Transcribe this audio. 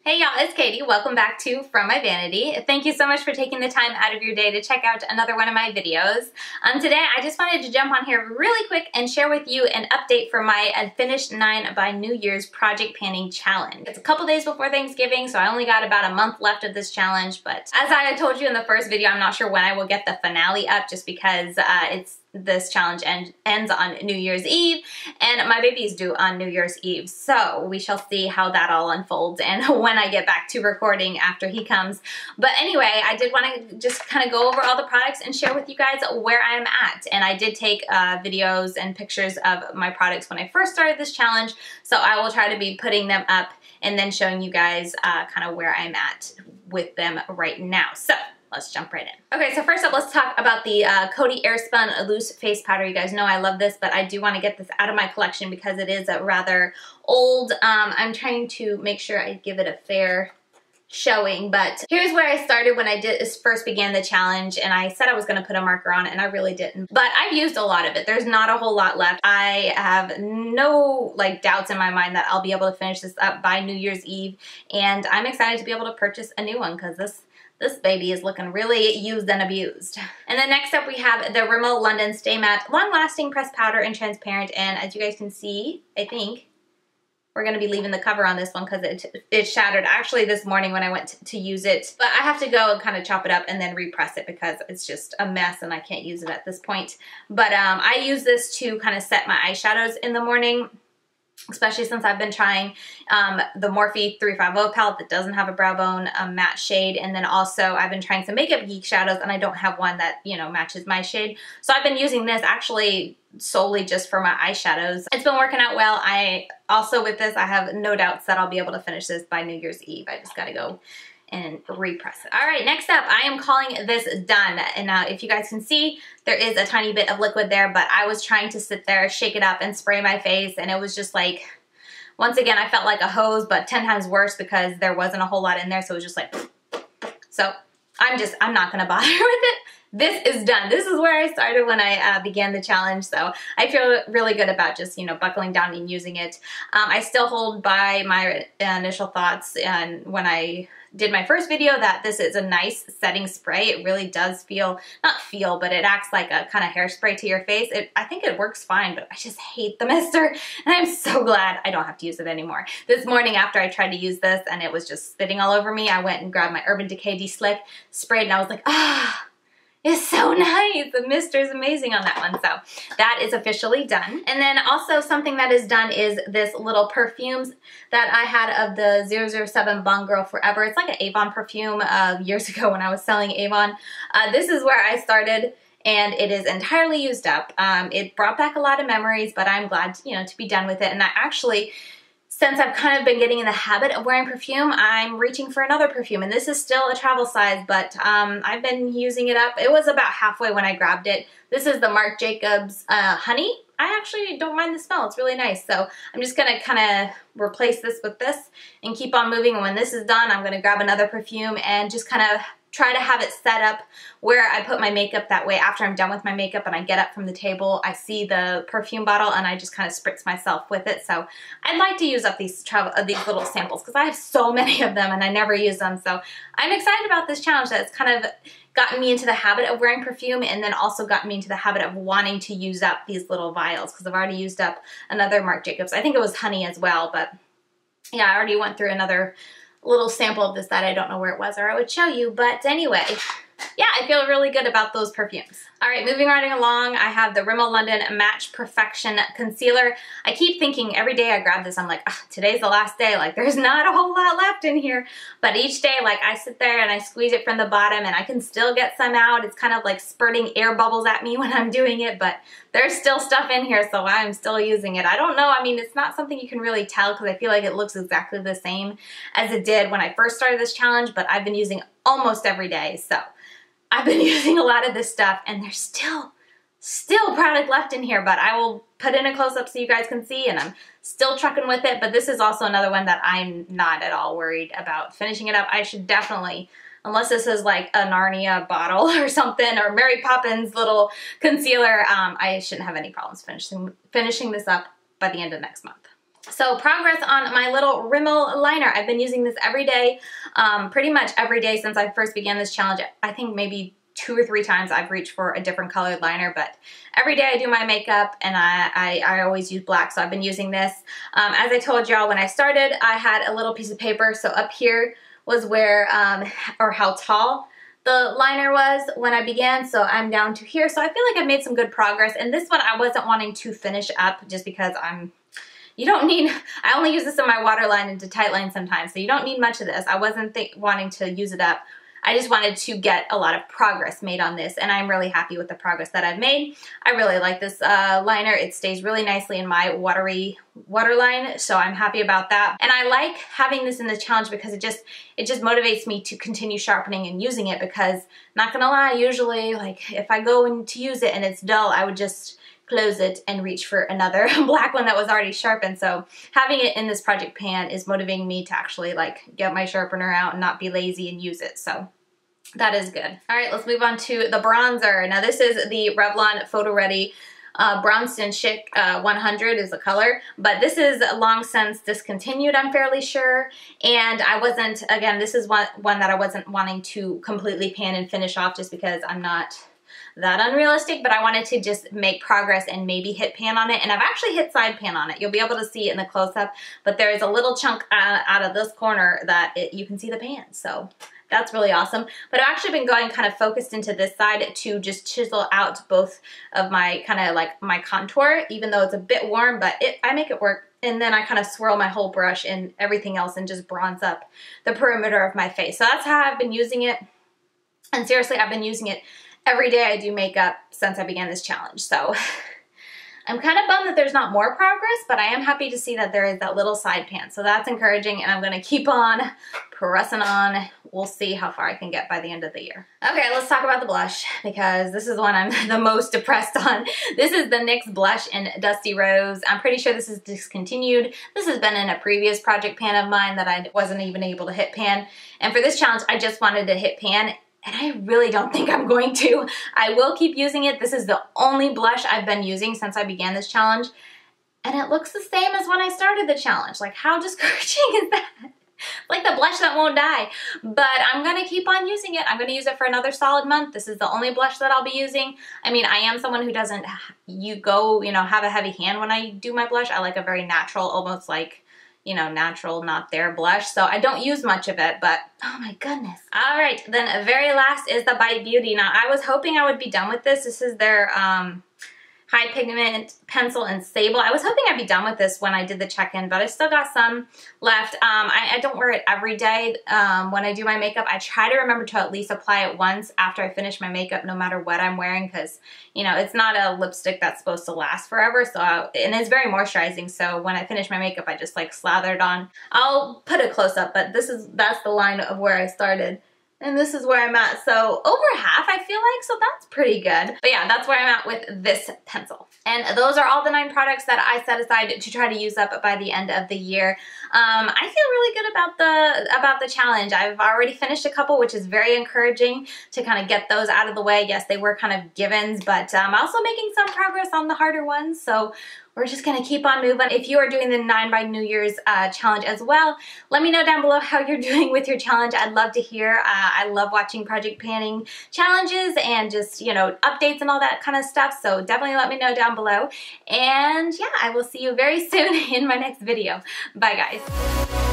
Hey y'all, it's Katie. Welcome back to From My Vanity. Thank you so much for taking the time out of your day to check out another one of my videos. Today I just wanted to jump on here really quick and share with you an update for my Finish 9 by New Year's Project Panning Challenge. It's a couple days before Thanksgiving, so I only got about a month left of this challenge, but as I had told you in the first video, I'm not sure when I will get the finale up just because this challenge ends on New Year's Eve, and my baby's due on New Year's Eve, so we shall see how that all unfolds and when I get back to recording after he comes. But anyway, I did want to just kind of go over all the products and share with you guys where I'm at, and I did take videos and pictures of my products when I first started this challenge, so I will try to be putting them up and then showing you guys kind of where I'm at with them right now. So let's jump right in. Okay, so first up, let's talk about the Kody Airspun Loose Face Powder. You guys know I love this, but I do want to get this out of my collection because it is rather old. I'm trying to make sure I give it a fair showing, but here's where I started when I first began the challenge, and I said I was going to put a marker on it, and I really didn't. But I've used a lot of it. There's not a whole lot left. I have no doubts in my mind that I'll be able to finish this up by New Year's Eve, and I'm excited to be able to purchase a new one because this baby is looking really used and abused. And then next up we have the Rimmel London Stay Matte Long Lasting Pressed Powder in Transparent, and as you guys can see, I think we're going to be leaving the cover on this one because it shattered actually this morning when I went to use it. But I have to go and kind of chop it up and then repress it because it's just a mess and I can't use it at this point. But I use this to kind of set my eyeshadows in the morning, especially since I've been trying the Morphe 350 palette that doesn't have a brow bone matte shade, and then also I've been trying some Makeup Geek shadows and I don't have one that, you know, matches my shade. So I've been using this actually solely just for my eyeshadows. It's been working out well. With this, I have no doubts that I'll be able to finish this by New Year's Eve. I just gotta go and repress it. All right, next up, I am calling this done. And now if you guys can see, there is a tiny bit of liquid there, but I was trying to sit there, shake it up, and spray my face, and it was just like, once again, I felt like a hose, but 10 times worse because there wasn't a whole lot in there, so it was just like, so I'm not gonna bother with it. This is done. This is where I started when I began the challenge, so I feel really good about just, you know, buckling down and using it. I still hold by my initial thoughts and when I did my first video that this is a nice setting spray. It really does but it acts like a kind of hairspray to your face. I think it works fine, but I just hate the mister, and I'm so glad I don't have to use it anymore. This morning after I tried to use this and it was just spitting all over me, I went and grabbed my Urban Decay De-Slick, sprayed, and I was like, ah, it's so nice. The mister is amazing on that one. So that is officially done. And then also something that is done is this little perfumes that I had of the 007 Bond Girl Forever. It's like an Avon perfume years ago when I was selling Avon. This is where I started, and it is entirely used up. It brought back a lot of memories, but I'm glad, you know, to be done with it. And I actually, since I've kind of been getting in the habit of wearing perfume, I'm reaching for another perfume, and this is still a travel size, but I've been using it up. It was about halfway when I grabbed it. This is the Marc Jacobs Honey. I actually don't mind the smell. It's really nice, so I'm just gonna kind of replace this with this and keep on moving, and when this is done, I'm gonna grab another perfume and just kind of try to have it set up where I put my makeup. That way after I'm done with my makeup and I get up from the table, I see the perfume bottle and I just kind of spritz myself with it. So I'd like to use up these little samples because I have so many of them and I never use them. So I'm excited about this challenge that's kind of gotten me into the habit of wearing perfume, and then also gotten me into the habit of wanting to use up these little vials because I've already used up another Marc Jacobs. I think it was honey as well, but yeah, I already went through another little sample of this that I don't know where it was, or I would show you. But anyway, yeah, I feel really good about those perfumes. All right, moving right along, I have the Rimmel London Match Perfection Concealer. I keep thinking every day I grab this, I'm like, today's the last day. Like, there's not a whole lot left in here. But each day, like, I sit there and I squeeze it from the bottom and I can still get some out. It's kind of like spurting air bubbles at me when I'm doing it, but there's still stuff in here, so I'm still using it. I don't know, I mean, it's not something you can really tell because I feel like it looks exactly the same as it did when I first started this challenge, but I've been using almost every day, so I've been using a lot of this stuff, and there's still product left in here, but I will put in a close-up so you guys can see, and I'm still trucking with it. But this is also another one that I'm not at all worried about finishing it up. I should definitely, unless this is like a Narnia bottle or something, or Mary Poppins little concealer, I shouldn't have any problems finishing this up by the end of next month. So progress on my little Rimmel liner. I've been using this every day, pretty much every day since I first began this challenge. I think maybe 2 or 3 times I've reached for a different colored liner, but every day I do my makeup and I always use black, so I've been using this. As I told y'all when I started, I had a little piece of paper, so up here was where, or how tall the liner was when I began, so I'm down to here. So I feel like I've made some good progress, and this one I wasn't wanting to finish up just because you don't need, I only use this in my waterline and to tightline sometimes, so you don't need much of this. I wasn't wanting to use it up. I just wanted to get a lot of progress made on this, and I'm really happy with the progress that I've made. I really like this liner. It stays really nicely in my watery waterline, so I'm happy about that. And I like having this in the challenge because it just motivates me to continue sharpening and using it, because not gonna lie, usually like if I go in to use it and it's dull, I would just close it and reach for another black one that was already sharpened. So having it in this project pan is motivating me to actually like get my sharpener out and not be lazy and use it. So that is good. All right, let's move on to the bronzer. Now this is the Revlon PhotoReady Bronze Chic 100 is the color, but this is long since discontinued, I'm fairly sure. And I wasn't, again, this is one that I wasn't wanting to completely pan and finish off just because I'm not that unrealistic, but I wanted to just make progress and maybe hit pan on it. And I've actually hit side pan on it. You'll be able to see it in the close-up, but there is a little chunk out of this corner that you can see the pan. So that's really awesome. But I've actually been going kind of focused into this side to just chisel out both of my kind of like my contour, even though it's a bit warm, but I make it work. And then I kind of swirl my whole brush and everything else and just bronze up the perimeter of my face. So that's how I've been using it. And seriously, I've been using it every day I do makeup since I began this challenge. So I'm kind of bummed that there's not more progress, but I am happy to see that there is that little side pan. So that's encouraging, and I'm going to keep on pressing on. We'll see how far I can get by the end of the year. Okay, let's talk about the blush, because this is the one I'm the most depressed on. This is the NYX blush in Dusty Rose. I'm pretty sure this is discontinued. This has been in a previous project pan of mine that I wasn't even able to hit pan. And for this challenge, I just wanted to hit pan. And I really don't think I'm going to. I will keep using it. This is the only blush I've been using since I began this challenge. And it looks the same as when I started the challenge. Like, how discouraging is that? Like the blush that won't die. But I'm going to keep on using it. I'm going to use it for another solid month. This is the only blush that I'll be using. I mean, I am someone who doesn't, have a heavy hand when I do my blush. I like a very natural, almost like, natural, not there blush. So I don't use much of it, but oh my goodness. All right, then very last is the Bite Beauty. Now I was hoping I would be done with this. This is their High Pigment Pencil in Sable. I was hoping I'd be done with this when I did the check-in, but I still got some left. I don't wear it every day when I do my makeup. I try to remember to at least apply it once after I finish my makeup, no matter what I'm wearing, because, it's not a lipstick that's supposed to last forever, and it's very moisturizing, so when I finish my makeup, I just like slather it on. I'll put a close-up, but that's the line of where I started. And this is where I'm at. So over half, I feel like, so that's pretty good. But yeah, that's where I'm at with this pencil. And those are all the 9 products that I set aside to try to use up by the end of the year. I feel really good about the challenge. I've already finished a couple, which is very encouraging to kind of get those out of the way. Yes, they were kind of givens, but I'm also making some progress on the harder ones. So we're just gonna keep on moving. If you are doing the 9 by New Year's challenge as well, let me know down below how you're doing with your challenge. I'd love to hear. I love watching project panning challenges and just, updates and all that kind of stuff. So definitely let me know down below. And yeah, I will see you very soon in my next video. Bye guys.